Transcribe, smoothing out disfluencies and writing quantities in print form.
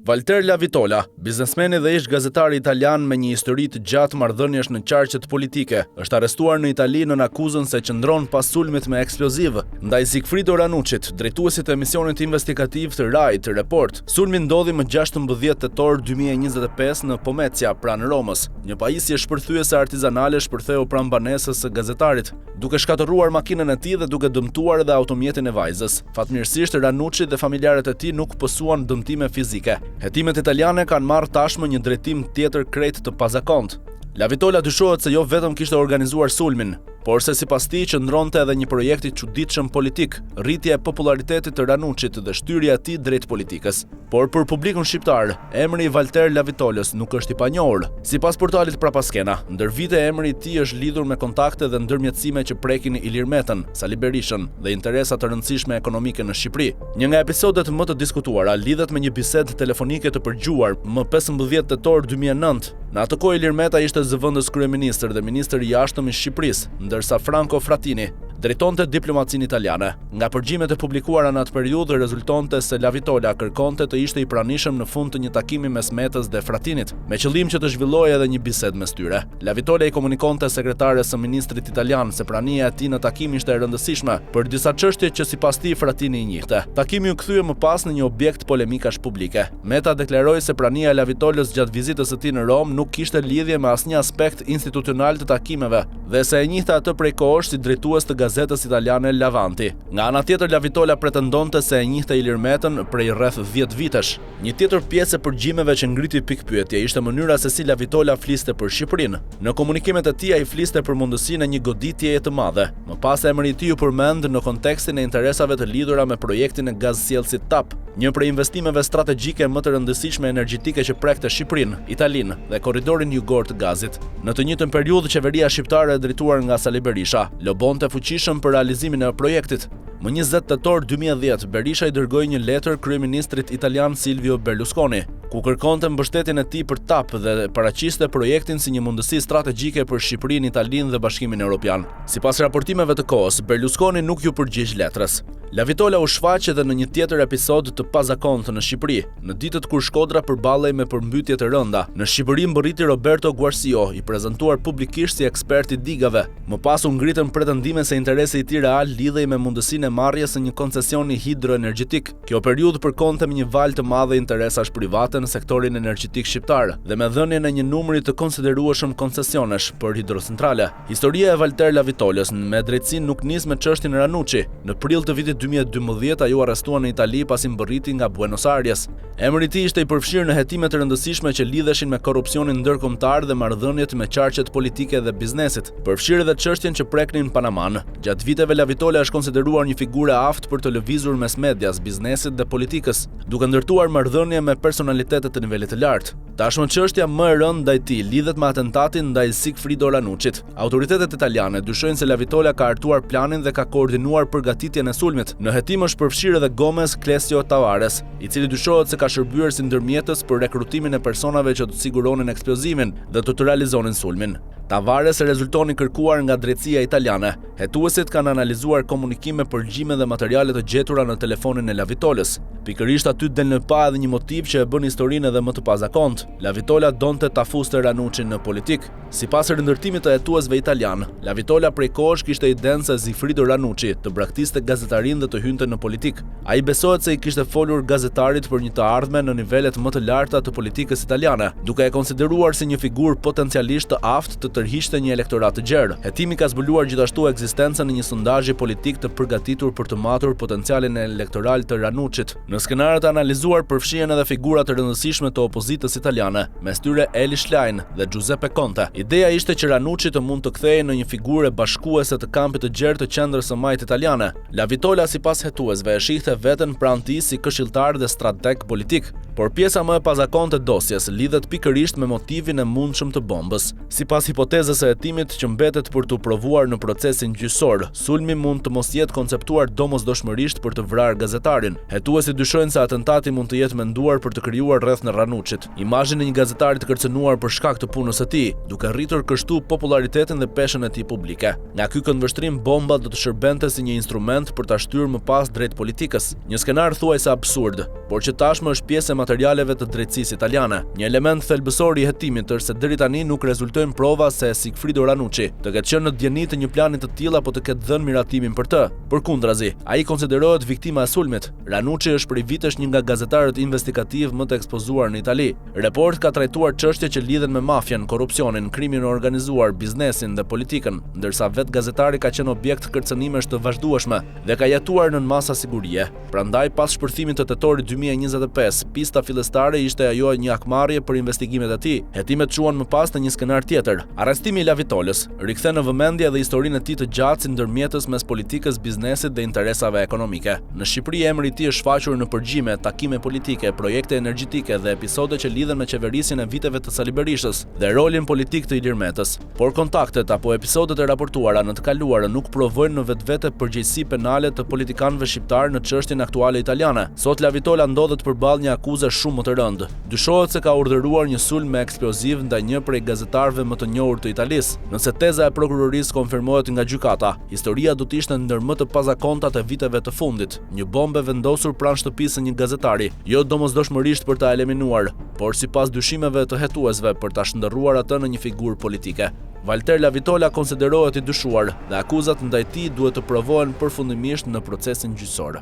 Walter Lavitola, biznesmeni dhe ish gazetari italian me një histori të gjatë marrëdhëniesh në qarqet politike, është arrestuar në Itali në akuzën se qëndron pas sulmit me eksploziv ndaj Sigfrido Ranucit, drejtuesit të emisionit investigativ të Rai Report. Sulmi ndodhi më 16 tetor 2025 në Pomezia, pranë Romës. Një pajisje shpërthyese artizanale shpërtheu pranë banesës së gazetarit, duke shkatërruar makinën e tij dhe duke dëmtuar edhe automjetin e vajzës. Fatmirësisht Ranucci dhe familjarët e tij nuk pësuan dëmtime fizike. Hetimet italiane kanë marrë tashmë një drejtim tjetër krejt të pazakontë. Lavitola dyshohet se jo vetëm kishte organizuar sulmin, por se sipas tij qëndronte edhe një projekt i çuditshëm politik, rritja e popularitetit të Ranucit dhe shtyrja e tij drejt politikës. Por për publikun shqiptar, emri i Walter Lavitolës nuk është i panjohur. Sipas portalit Prapaskena, ndër vite emri i tij është lidhur me kontakte dhe ndërmjetësime që prekin Ilir Metën, Sali Berishën dhe interesa të rëndësishme ekonomike në Shqipëri. Një nga episodet më të diskutuara lidhet me një bisedë telefonike të përgjuar më 15 tetor 2009. Në atë kohë Ilir Meta ishte zëvendës kryeministër dhe ministër i jashtëm i Shqipërisë, ndërsa Franco Frattini drejtonte diplomacinë italiane. Nga përgjimet e publikuara në atë periudhë rezultonte se Lavitola kërkonte të ishte i pranishëm në fund të një takimi mes Metës dhe Frattinit, me qëllim që të zhvillojë edhe një bisedë mes tyre. Lavitola i komunikonte sekretares së ministrit italian se prania e tij në takim ishte e rëndësishme për disa çështje që sipas tij Frattini i njihte. Takimi u kthye më pas në një objekt polemikash publike. Meta deklaroi se prania e Lavitolës gjatë vizitës së tij në Rom nuk kishte lidhje me asnjë aspekt institucional të takimeve dhe se e njihte atë prej kohësh si drejtues të gazetës italiane Lavanti. Nga ana tjetër, Lavitola pretendonte se e njihte Ilir Metën prej rreth 10 vitesh. Një tjetër pjesë e përgjimeve që ngriti pikpyetje ishte mënyra se si Lavitola fliste për Shqipërinë. Në komunikimet e tij ai fliste për mundësinë e një goditjeje të madhe. Më pas emri i tij u përmend në kontekstin e interesave të lidhura me projektin e gazsjellësit TAP, një prej investimeve strategjike më të rëndësishme energjetike që prekte Shqipërinë, Italinë dhe korridorin jugor të gazit. Në të njëjtën periudhë, qeveria shqiptare e drejtuar nga Sali Berisha lobonte fuqishëm për realizimin e projektit. Më 20 tetor 2010, Berisha i dërgoi një letër kryeministrit italian Silvio Berlusconi, ku kërkonte mbështetjen e tij për TAP dhe paraqiste projektin si një mundësi strategjike për Shqipërinë, Italinë dhe Bashkimin Evropian. Sipas raportimeve të kohës, Berlusconi nuk ju përgjigj letrës. Lavitola u shfaq edhe në një tjetër episod të pazakontë në Shqipëri, në ditët kur Shkodra përballej me përmbytje të rënda. Në Shqipëri mbërriti Roberto Guarcio, i prezantuar publikisht si ekspert i digave. Më pas u ngritën pretendime se interesi i tij real lidhej me mundësinë e marrjes së një koncesioni hidroenergjetik. Kjo periudhë përkonte me një valë të madhe interesash private në sektorin energjetik shqiptar dhe me dhënien e një numri të konsiderueshëm koncesionesh për hidrocentrale. Historia e Walter Lavitolës me drejtësi nuk nis me çështjen Ranucci. Në prill të vitit 2012 ai u arrestuan në Itali pasi mbërriti nga Buenos Aires. Emri i tij ishte i përfshirë në hetime të rëndësishme që lidheshin me korrupsionin ndërkombëtar dhe marrëdhëniet me qarqet politike dhe biznesit. Përfshirë edhe çështjen që preknin Panaman. Gjatë viteve Lavitola është konsideruar një figurë e aftë për të lëvizur mes medias, biznesit dhe politikës, duke ndërtuar marrëdhënie me personalitete të nivelit të lartë. Tashmë çështja më e rëndë ndaj tij lidhet me atentatin ndaj Sigfrido Ranucit. Autoritetet italiane dyshojnë se Lavitola ka hartuar planin dhe ka koordinuar përgatitjen e sulmit. Në hetim është përfshirë edhe Gomez Clesio Tavares, i cili dyshohet se ka shërbyer si ndërmjetës për rekrutimin e personave që të siguronin eksplozimin dhe të realizonin sulmin. Tavares rezultoni kërkuar nga drejtësia italiane. Hetuesit kanë analizuar komunikime, përgjime dhe materiale të gjetura në telefonin e Lavitolës. Pikërisht aty del në pa edhe një motiv që e bën historinë edhe më të pazakontë. Lavitola donte ta fuste Ranuccin në politik. Sipas rindërtimit të hetuesve italian, Lavitola prej kohësh kishte idenë se Sigfrido Ranucci të braktiste gazetarinë dhe të hynte në politik. Ai besohet se i kishte folur gazetarit për një të ardhme në nivelet më të larta të politikës italiane, duke e konsideruar si një figurë potencialisht të aftë të tërhiqte një elektorat të gjerë. Hetimi ka zbuluar gjithashtu ekzistencën e një sondazhi politik të përgatitur për të matur potencialin elektoral të Ranuccit. Në skenarët analizuar përfshihen edhe figura të rëndësishme të opozitës italiane, mes tyre Eli Schlein dhe Giuseppe Conte. Ideja ishte që Ranucci të mund të kthehej në një figurë bashkuese të kampit të gjerë të qendrës së majtë italiane. Lavitola sipas hetuesve e shihte veten pranë tij si këshilltar dhe strateg politik, por pjesa më e pazakontë e dosjes lidhet pikërisht me motivin e mundshëm të bombës. Sipas hipotezës së hetimit që mbetet për të provuar në procesin gjyqësor, sulmi mund të mos jetë konceptuar domosdoshmërisht për të vrarë gazetarin. Hetuesit dyshojnë se atentati mund të jetë menduar për të krijuar rreth në Ranuçit imazhin e një gazetari të kërcënuar për shkak të punës së tij, duke rritur kështu popularitetin dhe peshën e tij publike. Nga ky këndvështrim, bomba do të shërbente si një instrument për ta shtyrë më pas drejt politikës. Një skenar thuajse absurd, por që tashmë është pjesë e materialeve të drejtësisë italiane. Një element thelbësor i hetimit është se deri tani nuk rezultojnë prova se Sigfrido Ranucci të ketë qenë në dieni të një plani të tillë apo të ketë dhënë miratimin për të. Përkundrazi, ai konsiderohet viktima e sulmit. Ranucci është prej vitesh një nga gazetarët investigativ më të ekspozuar në Itali. Report ka trajtuar çështje që lidhen me mafjen, korrupsionin, krimin e organizuar, biznesin dhe politikën, ndërsa vetë gazetari ka qenë objekt kërcënimesh të vazhdueshme dhe ka jetuar nën masa sigurie. Prandaj, pas shpërthimit të tetorit 2025, pista fillestare ishte ajo një akmarrje për investigimet e tij. Hetimet çuan më pas në një skenar tjetër. Arrestimi i Lavitolës rikthen në vëmendje edhe historinë e tij të gjatë si ndërmjetës mes politikës, biznesit dhe interesave ekonomike. Në Shqipëri emri i tij është shfaqur në përgjime, takime politike, projekte energjetike dhe episode që lidhen me qeverisjen e viteve të Sali Berishës dhe rolin politik të Ilir Metës. Por kontaktet apo episodet e raportuara në të kaluarën nuk provojnë në vetvete përgjegjësi penale të politikanëve shqiptar në çështjen aktuale italiane. Sot Lavitola ndodhet përballë një akuze shumë më të rëndë. Dyshohet se ka urdhëruar një sulm me eksploziv ndaj një prej gazetarëve më të njohur të Italisë. Nëse teza e prokurorisë konfirmohet nga gjykata, historia do të ishte ndër më të pazakontat e viteve të fundit. Një bombë vendosur pranë shtëpisë së një gazetari, jo domosdoshmërisht për ta eliminuar, por sipas dyshimeve të hetuesve për ta shndërruar atë në një figurë politike. Walter Lavitola konsiderohet i dyshuar dhe akuzat ndaj tij duhet të provohen përfundimisht në procesin gjyqësor.